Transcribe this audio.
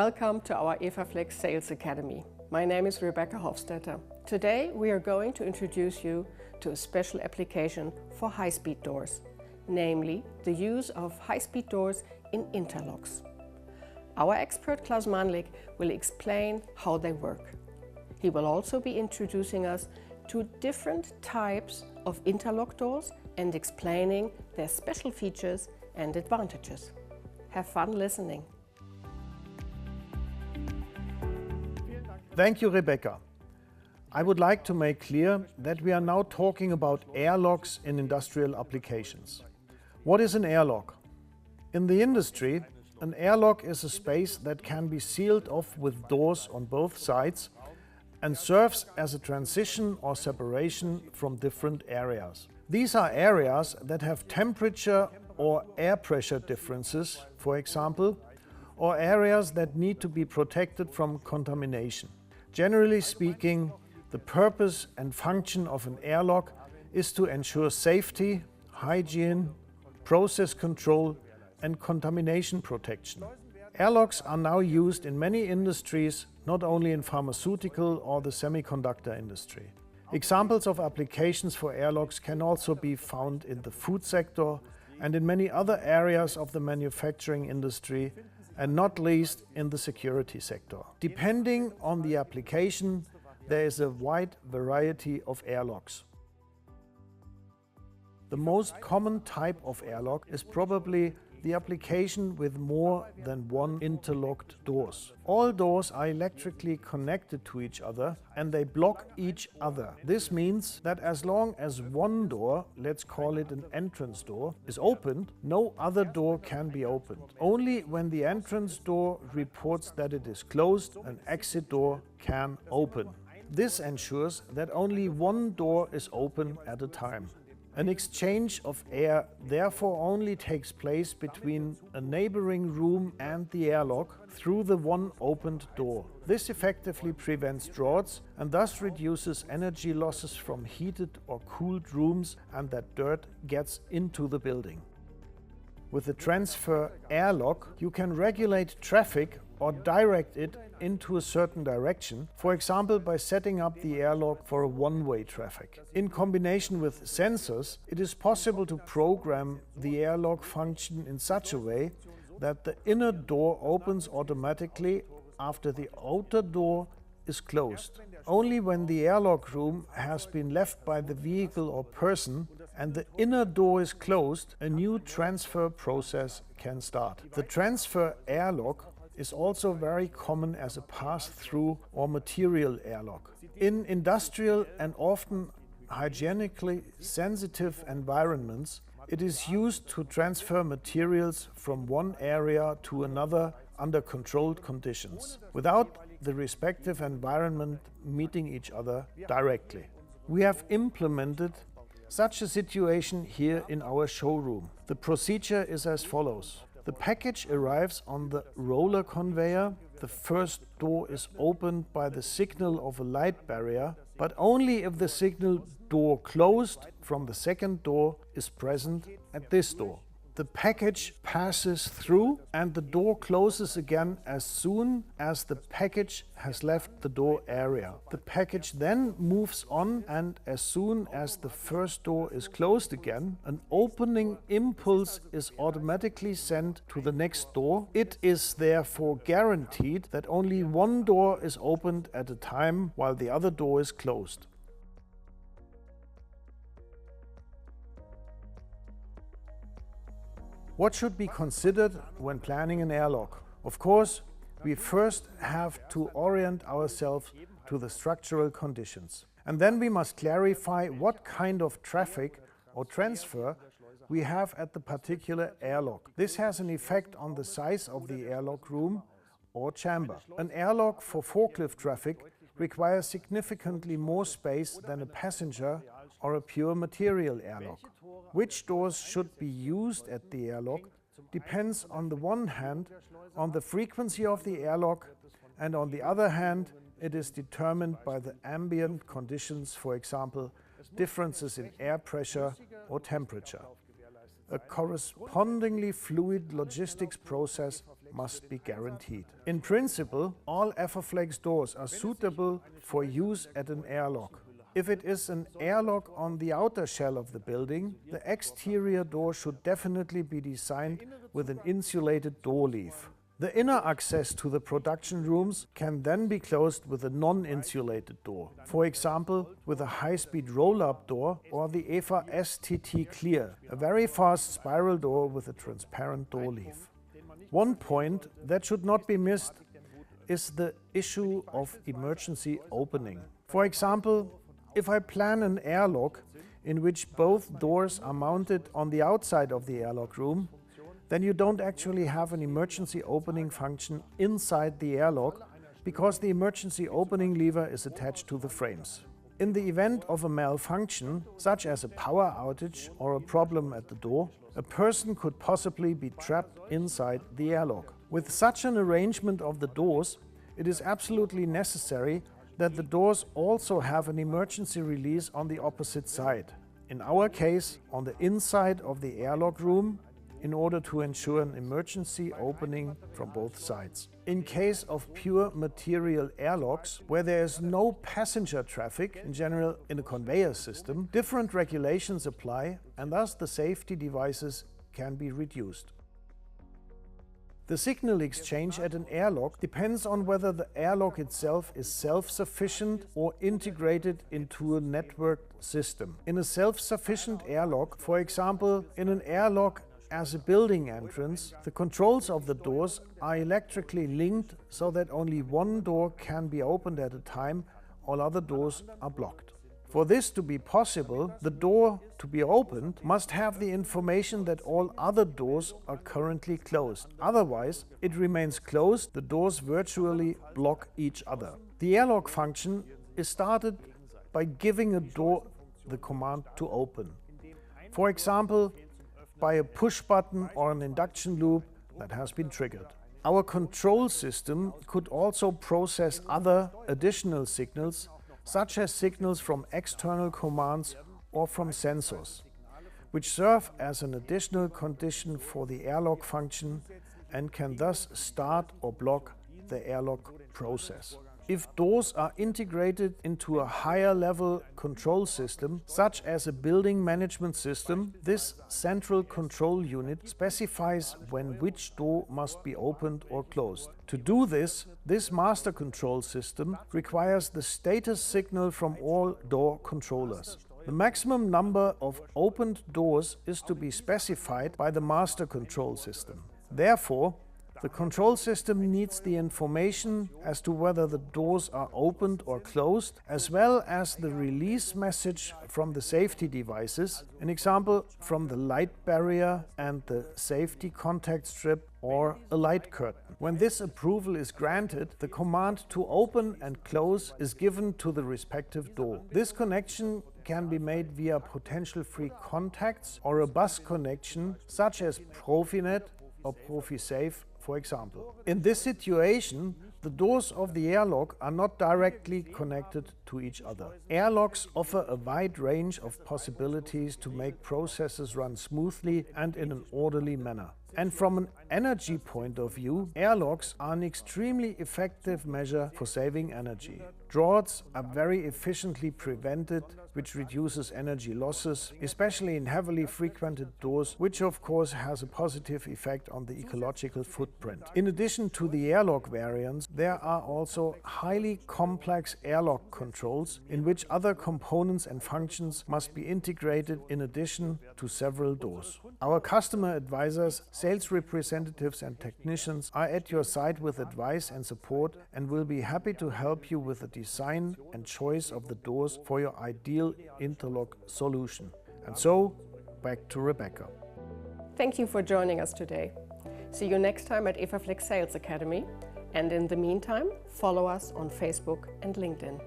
Welcome to our EFAFLEX Sales Academy. My name is Rebecca Hofstetter. Today we are going to introduce you to a special application for high-speed doors, namely the use of high-speed doors in interlocks. Our expert Klaus Manlik will explain how they work. He will also be introducing us to different types of interlock doors and explaining their special features and advantages. Have fun listening. Thank you, Rebecca. I would like to make clear that we are now talking about airlocks in industrial applications. What is an airlock? In the industry, an airlock is a space that can be sealed off with doors on both sides and serves as a transition or separation from different areas. These are areas that have temperature or air pressure differences, for example, or areas that need to be protected from contamination. Generally speaking, the purpose and function of an airlock is to ensure safety, hygiene, process control, and contamination protection. Airlocks are now used in many industries, not only in pharmaceutical or the semiconductor industry. Examples of applications for airlocks can also be found in the food sector and in many other areas of the manufacturing industry, and not least in the security sector. Depending on the application, there is a wide variety of airlocks. The most common type of airlock is probably the application with more than one interlocked doors. All doors are electrically connected to each other and they block each other. This means that as long as one door, let's call it an entrance door, is opened, no other door can be opened. Only when the entrance door reports that it is closed, an exit door can open. This ensures that only one door is open at a time. An exchange of air therefore only takes place between a neighboring room and the airlock through the one opened door. This effectively prevents draughts and thus reduces energy losses from heated or cooled rooms and that dirt gets into the building. With the transfer airlock, you can regulate traffic or direct it into a certain direction, for example by setting up the airlock for a one-way traffic. In combination with sensors, it is possible to program the airlock function in such a way that the inner door opens automatically after the outer door is closed. Only when the airlock room has been left by the vehicle or person and the inner door is closed, a new transfer process can start. The transfer airlock is also very common as a pass-through or material airlock. In industrial and often hygienically sensitive environments, it is used to transfer materials from one area to another under controlled conditions, without the respective environment meeting each other directly. We have implemented such a situation here in our showroom. The procedure is as follows. The package arrives on the roller conveyor. The first door is opened by the signal of a light barrier, but only if the signal door closed from the second door is present at this door. The package passes through and the door closes again as soon as the package has left the door area. The package then moves on and as soon as the first door is closed again, an opening impulse is automatically sent to the next door. It is therefore guaranteed that only one door is opened at a time while the other door is closed. What should be considered when planning an airlock? Of course, we first have to orient ourselves to the structural conditions. And then we must clarify what kind of traffic or transfer we have at the particular airlock. This has an effect on the size of the airlock room or chamber. An airlock for forklift traffic requires significantly more space than a passenger or a pure material airlock. Which doors should be used at the airlock depends on the one hand on the frequency of the airlock and on the other hand it is determined by the ambient conditions, for example, differences in air pressure or temperature. A correspondingly fluid logistics process must be guaranteed. In principle, all EFAFLEX doors are suitable for use at an airlock. If it is an airlock on the outer shell of the building, the exterior door should definitely be designed with an insulated door leaf. The inner access to the production rooms can then be closed with a non-insulated door, for example with a high-speed roll-up door or the EFA STT Clear, a very fast spiral door with a transparent door leaf. One point that should not be missed is the issue of emergency opening. For example, if I plan an airlock in which both doors are mounted on the outside of the airlock room, then you don't actually have an emergency opening function inside the airlock because the emergency opening lever is attached to the frames. In the event of a malfunction, such as a power outage or a problem at the door, a person could possibly be trapped inside the airlock. With such an arrangement of the doors, it is absolutely necessary that the doors also have an emergency release on the opposite side. In our case, on the inside of the airlock room, in order to ensure an emergency opening from both sides. In case of pure material airlocks, where there is no passenger traffic, in general in a conveyor system, different regulations apply and thus the safety devices can be reduced. The signal exchange at an airlock depends on whether the airlock itself is self-sufficient or integrated into a networked system. In a self-sufficient airlock, for example, in an airlock as a building entrance, the controls of the doors are electrically linked so that only one door can be opened at a time, all other doors are blocked. For this to be possible, the door to be opened must have the information that all other doors are currently closed. Otherwise, it remains closed, the doors virtually block each other. The airlock function is started by giving a door the command to open. For example, by a push button or an induction loop that has been triggered. Our control system could also process other additional signals, such as signals from external commands or from sensors, which serve as an additional condition for the airlock function and can thus start or block the airlock process. If doors are integrated into a higher level control system, such as a building management system, this central control unit specifies when which door must be opened or closed. To do this, this master control system requires the status signal from all door controllers. The maximum number of opened doors is to be specified by the master control system. Therefore, the control system needs the information as to whether the doors are opened or closed, as well as the release message from the safety devices, an example from the light barrier and the safety contact strip or a light curtain. When this approval is granted, the command to open and close is given to the respective door. This connection can be made via potential-free contacts or a bus connection, such as Profinet or ProfiSafe, for example. In this situation, the doors of the airlock are not directly connected to each other. Airlocks offer a wide range of possibilities to make processes run smoothly and in an orderly manner. And from an energy point of view, airlocks are an extremely effective measure for saving energy. Draughts are very efficiently prevented, which reduces energy losses, especially in heavily frequented doors, which of course has a positive effect on the ecological footprint. In addition to the airlock variants, there are also highly complex airlock controls in which other components and functions must be integrated in addition to several doors. Our customer advisors, sales representatives and technicians are at your side with advice and support and will be happy to help you with the design and choice of the doors for your ideal interlock solution. And so, back to Rebecca. Thank you for joining us today. See you next time at EFAFLEX Sales Academy, and in the meantime, follow us on Facebook and LinkedIn.